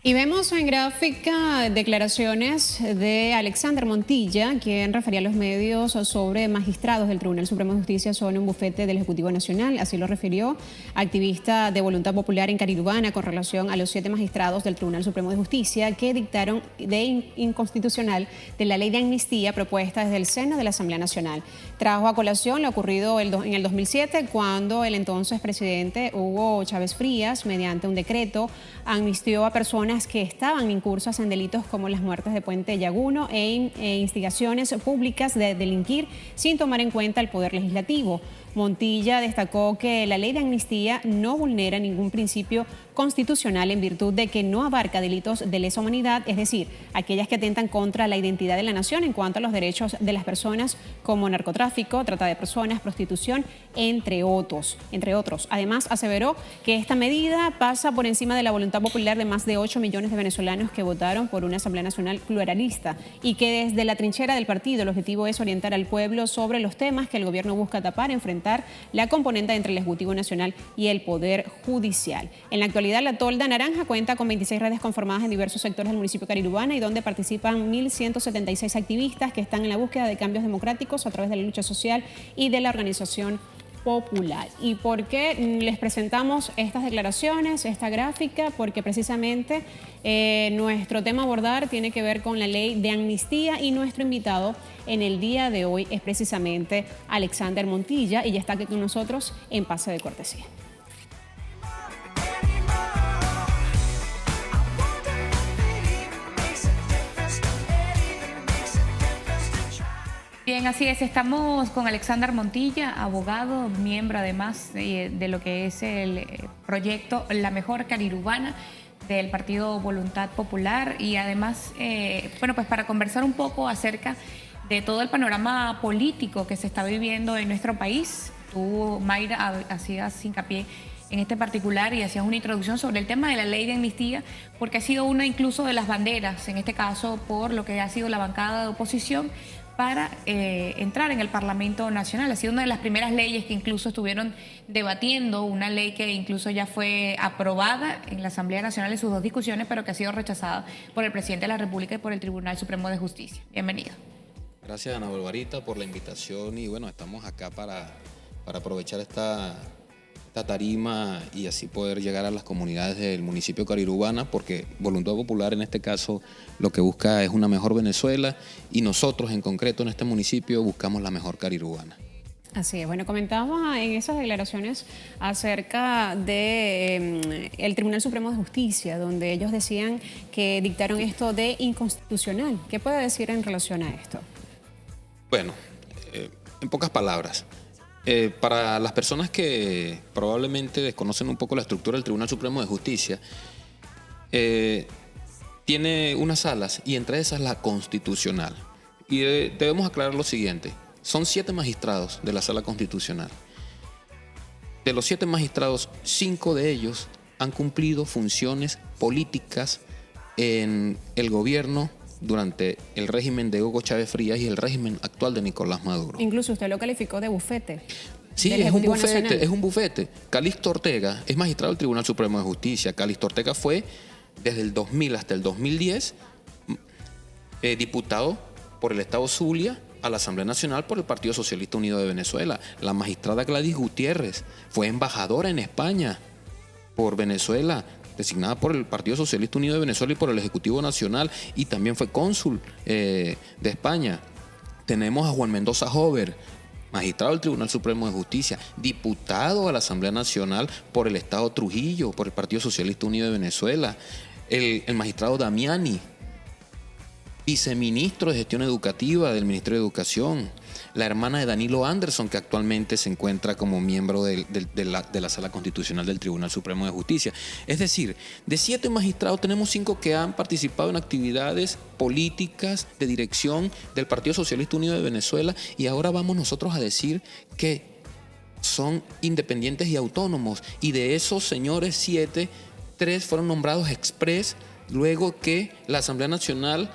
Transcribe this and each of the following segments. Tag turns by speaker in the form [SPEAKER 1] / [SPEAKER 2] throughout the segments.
[SPEAKER 1] Y vemos en gráfica declaraciones de Alexander Montilla, quien refería a los medios sobre magistrados del Tribunal Supremo de Justicia son un bufete del Ejecutivo Nacional. Así lo refirió, activista de Voluntad Popular en Carirubana, con relación a los 7 magistrados del Tribunal Supremo de Justicia que dictaron de inconstitucional de la ley de amnistía propuesta desde el seno de la Asamblea Nacional. Trajo a colación lo ocurrido en el 2007, cuando el entonces presidente Hugo Chávez Frías, mediante un decreto, amnistió a personas que estaban incursas en delitos como las muertes de Puente Llaguno e instigaciones públicas de delinquir sin tomar en cuenta el Poder Legislativo. Montilla destacó que la ley de amnistía no vulnera ningún principio constitucional en virtud de que no abarca delitos de lesa humanidad, es decir, aquellas que atentan contra la identidad de la nación en cuanto a los derechos de las personas, como narcotráfico, trata de personas, prostitución, entre otros. Además, aseveró que esta medida pasa por encima de la voluntad popular de más de 8 millones de venezolanos que votaron por una Asamblea Nacional pluralista, y que desde la trinchera del partido el objetivo es orientar al pueblo sobre los temas que el gobierno busca tapar, enfrentar la componente entre el Ejecutivo Nacional y el Poder Judicial. En la actualidad, la Tolda Naranja cuenta con 26 redes conformadas en diversos sectores del municipio de Carirubana, y donde participan 1.176 activistas que están en la búsqueda de cambios democráticos a través de la lucha social y de la organización popular. ¿Y por qué les presentamos estas declaraciones, esta gráfica? Porque precisamente nuestro tema a abordar tiene que ver con la ley de amnistía, y nuestro invitado en el día de hoy es precisamente Alexander Montilla, y ya está aquí con nosotros en Pase de Cortesía.
[SPEAKER 2] Bien, así es. Estamos con Alexander Montilla, abogado, miembro además de lo que es el proyecto La Mejor Carirubana del Partido Voluntad Popular, y además, bueno, pues para conversar un poco acerca de todo el panorama político que se está viviendo en nuestro país. Tú, Mayra, hacías hincapié en este particular y hacías una introducción sobre el tema de la ley de amnistía, porque ha sido una incluso de las banderas, en este caso por lo que ha sido la bancada de oposición, para entrar en el Parlamento Nacional. Ha sido una de las primeras leyes que incluso estuvieron debatiendo, una ley que incluso ya fue aprobada en la Asamblea Nacional en sus 2 discusiones, pero que ha sido rechazada por el presidente de la República y por el Tribunal Supremo de Justicia. Bienvenido.
[SPEAKER 3] Gracias, Ana Barbarita, por la invitación, y bueno, estamos acá para aprovechar esta tarima y así poder llegar a las comunidades del municipio de Carirubana, porque Voluntad Popular en este caso lo que busca es una mejor Venezuela, y nosotros en concreto en este municipio buscamos la mejor Carirubana.
[SPEAKER 1] Así es. Bueno, comentaba en esas declaraciones acerca de el Tribunal Supremo de Justicia, donde ellos decían que dictaron esto de inconstitucional. ¿Qué puede decir en relación a esto?
[SPEAKER 3] Bueno, en pocas palabras, para las personas que probablemente desconocen un poco la estructura del Tribunal Supremo de Justicia, tiene unas salas, y entre esas la constitucional. Y debemos aclarar lo siguiente: son 7 magistrados de la sala constitucional. De los 7 magistrados, 5 de ellos han cumplido funciones políticas en el gobierno durante el régimen de Hugo Chávez Frías y el régimen actual de Nicolás Maduro.
[SPEAKER 1] Incluso usted lo calificó de bufete.
[SPEAKER 3] Sí, es un bufete. Calixto Ortega es magistrado del Tribunal Supremo de Justicia. Calixto Ortega fue desde el 2000 hasta el 2010 diputado por el Estado Zulia a la Asamblea Nacional por el Partido Socialista Unido de Venezuela. La magistrada Gladys Gutiérrez fue embajadora en España por Venezuela, designada por el Partido Socialista Unido de Venezuela y por el Ejecutivo Nacional, y también fue cónsul de España. Tenemos a Juan Mendoza Jover, magistrado del Tribunal Supremo de Justicia, diputado a la Asamblea Nacional por el Estado Trujillo, por el Partido Socialista Unido de Venezuela. El magistrado Damiani, viceministro de Gestión Educativa del Ministerio de Educación. La hermana de Danilo Anderson, que actualmente se encuentra como miembro de la Sala Constitucional del Tribunal Supremo de Justicia. Es decir, de 7 magistrados tenemos 5 que han participado en actividades políticas de dirección del Partido Socialista Unido de Venezuela, y ahora vamos nosotros a decir que son independientes y autónomos. Y de esos señores 7, 3 fueron nombrados exprés luego que la Asamblea Nacional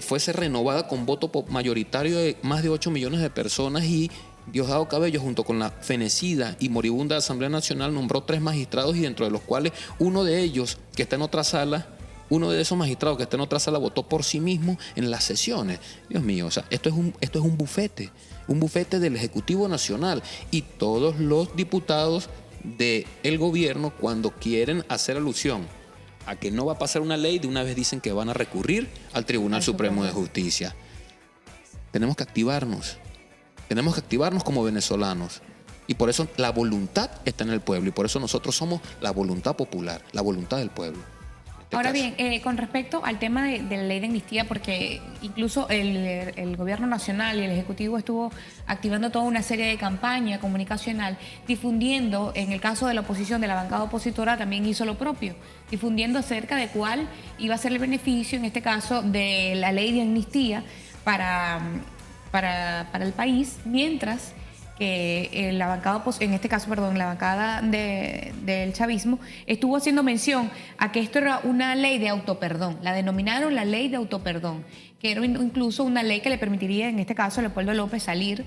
[SPEAKER 3] fuese renovada con voto mayoritario de más de 8 millones de personas, y Diosdado Cabello, junto con la fenecida y moribunda Asamblea Nacional, nombró 3 magistrados, y dentro de los cuales uno de ellos, que está en otra sala, uno de esos magistrados que está en otra sala votó por sí mismo en las sesiones. Dios mío, o sea, esto es un bufete del Ejecutivo Nacional, y todos los diputados del gobierno, cuando quieren hacer alusión a que no va a pasar una ley, de una vez dicen que van a recurrir al Tribunal Supremo de Justicia. Tenemos que activarnos como venezolanos. Y por eso la voluntad está en el pueblo, y por eso nosotros somos la voluntad popular, la voluntad del pueblo.
[SPEAKER 2] Ahora bien, con respecto al tema de la ley de amnistía, porque incluso el gobierno nacional y el Ejecutivo estuvo activando toda una serie de campaña comunicacional, difundiendo, en el caso de la oposición, de la bancada opositora, también hizo lo propio, difundiendo acerca de cuál iba a ser el beneficio, en este caso, de la ley de amnistía para el país, mientras que la bancada, en este caso, perdón, la bancada del chavismo estuvo haciendo mención a que esto era una ley de autoperdón. La denominaron la ley de autoperdón, que era incluso una ley que le permitiría, en este caso, a Leopoldo López salir,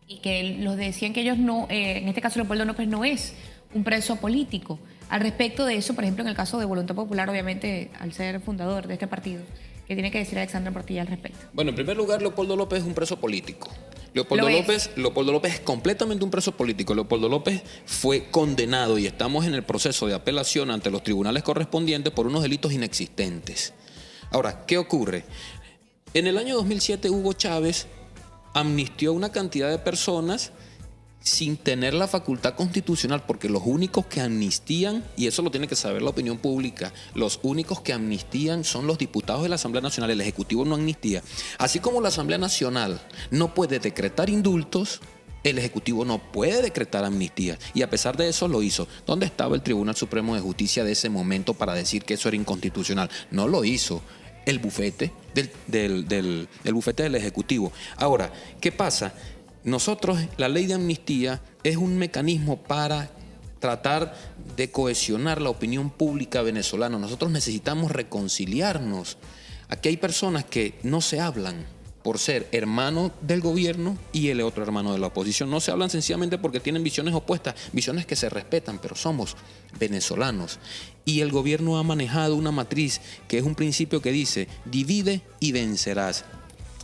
[SPEAKER 2] y que los decían que ellos no, en este caso Leopoldo López no es un preso político. Al respecto de eso, por ejemplo, en el caso de Voluntad Popular, obviamente, al ser fundador de este partido, ¿qué tiene que decir Alexandra Portilla al respecto?
[SPEAKER 3] Bueno, en primer lugar, Leopoldo López es un preso político. Leopoldo López es completamente un preso político. Leopoldo López fue condenado, y estamos en el proceso de apelación ante los tribunales correspondientes por unos delitos inexistentes. Ahora, ¿qué ocurre? En el año 2007 Hugo Chávez amnistió a una cantidad de personas sin tener la facultad constitucional, porque los únicos que amnistían, y eso lo tiene que saber la opinión pública, los únicos que amnistían son los diputados de la Asamblea Nacional. El Ejecutivo no amnistía. Así como la Asamblea Nacional no puede decretar indultos, el Ejecutivo no puede decretar amnistía, y a pesar de eso lo hizo. ¿Dónde estaba el Tribunal Supremo de Justicia de ese momento para decir que eso era inconstitucional? No lo hizo el bufete el bufete del Ejecutivo. Ahora, ¿qué pasa? Nosotros, la ley de amnistía es un mecanismo para tratar de cohesionar la opinión pública venezolana. Nosotros necesitamos reconciliarnos. Aquí hay personas que no se hablan por ser hermano del gobierno y el otro hermano de la oposición. No se hablan sencillamente porque tienen visiones opuestas, visiones que se respetan, pero somos venezolanos. Y el gobierno ha manejado una matriz que es un principio que dice: divide y vencerás.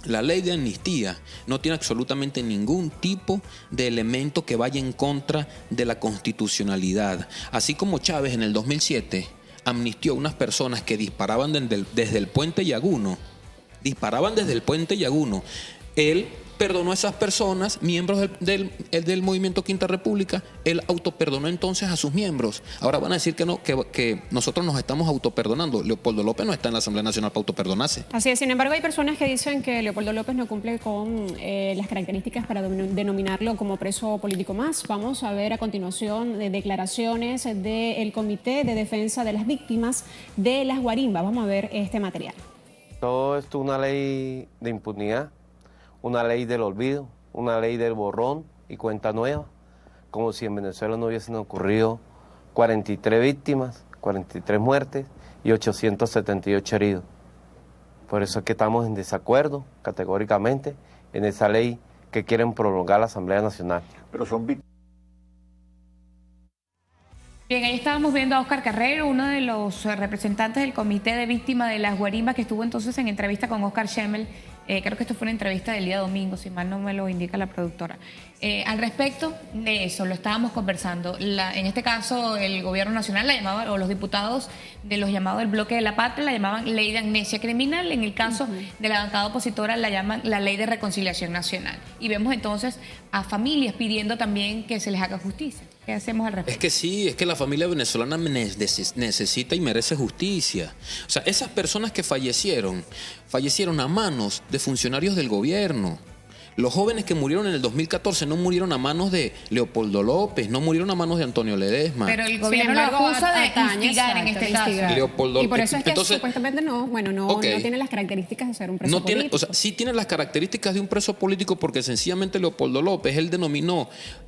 [SPEAKER 3] La ley de amnistía no tiene absolutamente ningún tipo de elemento que vaya en contra de la constitucionalidad. Así como Chávez en el 2007 amnistió a unas personas que disparaban desde el puente Yaguno, él perdonó a esas personas, miembros del movimiento Quinta República. Él autoperdonó entonces a sus miembros. Ahora van a decir que no, que nosotros nos estamos autoperdonando. Leopoldo López no está en la Asamblea Nacional para autoperdonarse.
[SPEAKER 1] Así es. Sin embargo, hay personas que dicen que Leopoldo López no cumple con las características para denominarlo como preso político más. Vamos a ver a continuación declaraciones del Comité de Defensa de las Víctimas de las Guarimbas. Vamos a ver este material.
[SPEAKER 4] Todo esto es una ley de impunidad, una ley del olvido, una ley del borrón y cuenta nueva, como si en Venezuela no hubiesen ocurrido 43 víctimas, 43 muertes y 878 heridos. Por eso es que estamos en desacuerdo categóricamente en esa ley que quieren prolongar la Asamblea Nacional.
[SPEAKER 5] Pero son víctimas.
[SPEAKER 2] Bien, ahí estábamos viendo a Óscar Carrero, uno de los representantes del Comité de Víctimas de las Guarimbas, que estuvo entonces en entrevista con Óscar Schemmel. Creo que esto fue una entrevista del día domingo, si mal no me lo indica la productora. Al respecto de eso, lo estábamos conversando. En este caso, el gobierno nacional la llamaba, o los diputados de los llamados del bloque de la patria, la llamaban ley de amnesia criminal. En el caso de la bancada opositora, la llaman la ley de reconciliación nacional. Y vemos entonces a familias pidiendo también que se les haga justicia. ¿Qué hacemos al respecto?
[SPEAKER 3] Es que sí, es que la familia venezolana necesita y merece justicia. O sea, esas personas que fallecieron a manos de funcionarios del gobierno. Los jóvenes que murieron en el 2014 no murieron a manos de Leopoldo López, no murieron a manos de Antonio Ledesma.
[SPEAKER 2] Pero el gobierno lo acusa de instigar en este caso.
[SPEAKER 3] Leopoldo,
[SPEAKER 1] y por eso es que
[SPEAKER 3] entonces,
[SPEAKER 1] supuestamente no tiene las características de ser un preso político.
[SPEAKER 3] O sea, sí tiene las características de un preso político, porque sencillamente Leopoldo López, él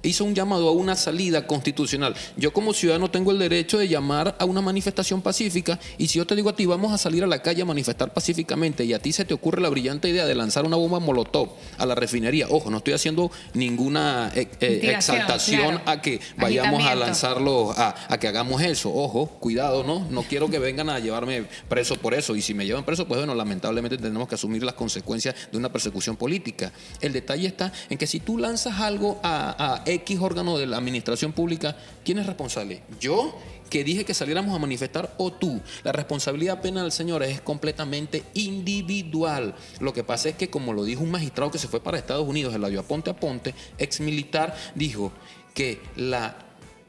[SPEAKER 3] hizo un llamado a una salida constitucional. Yo como ciudadano tengo el derecho de llamar a una manifestación pacífica, y si yo te digo a ti, vamos a salir a la calle a manifestar pacíficamente, y a ti se te ocurre la brillante idea de lanzar una bomba molotov a la refinería refinería. Ojo, no estoy haciendo ninguna exaltación
[SPEAKER 2] claro.
[SPEAKER 3] a que vayamos a
[SPEAKER 2] Agitamiento.
[SPEAKER 3] lanzarlo, a que hagamos eso. Ojo, cuidado, ¿no? No quiero que vengan a llevarme preso por eso. Y si me llevan preso, pues bueno, lamentablemente tenemos que asumir las consecuencias de una persecución política. El detalle está en que si tú lanzas algo a X órgano de la administración pública, ¿quién es responsable? ¿Yo, que dije que saliéramos a manifestar, o tú? La responsabilidad penal, señores, es completamente individual. Lo que pasa es que, como lo dijo un magistrado que se fue para Estados Unidos, Eladio Aponte Aponte, ex militar, dijo que la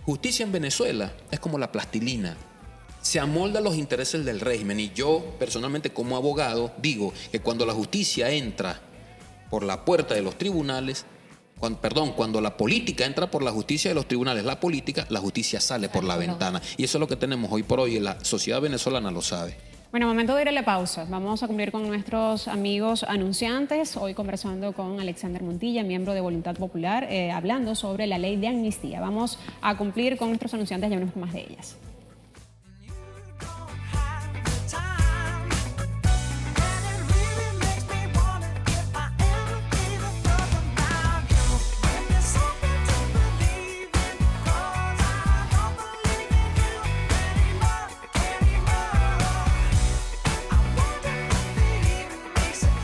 [SPEAKER 3] justicia en Venezuela es como la plastilina. Se amolda a los intereses del régimen. Y yo, personalmente, como abogado, digo que cuando la justicia entra por la puerta de los tribunales, cuando la política entra por la justicia de los tribunales, la justicia sale por la ventana. Y eso es lo que tenemos hoy por hoy, y la sociedad venezolana lo sabe.
[SPEAKER 1] Bueno, momento de ir a la pausa. Vamos a cumplir con nuestros amigos anunciantes. Hoy conversando con Alexander Montilla, miembro de Voluntad Popular, hablando sobre la ley de amnistía. Vamos a cumplir con nuestros anunciantes, ya hablamos más de ellas.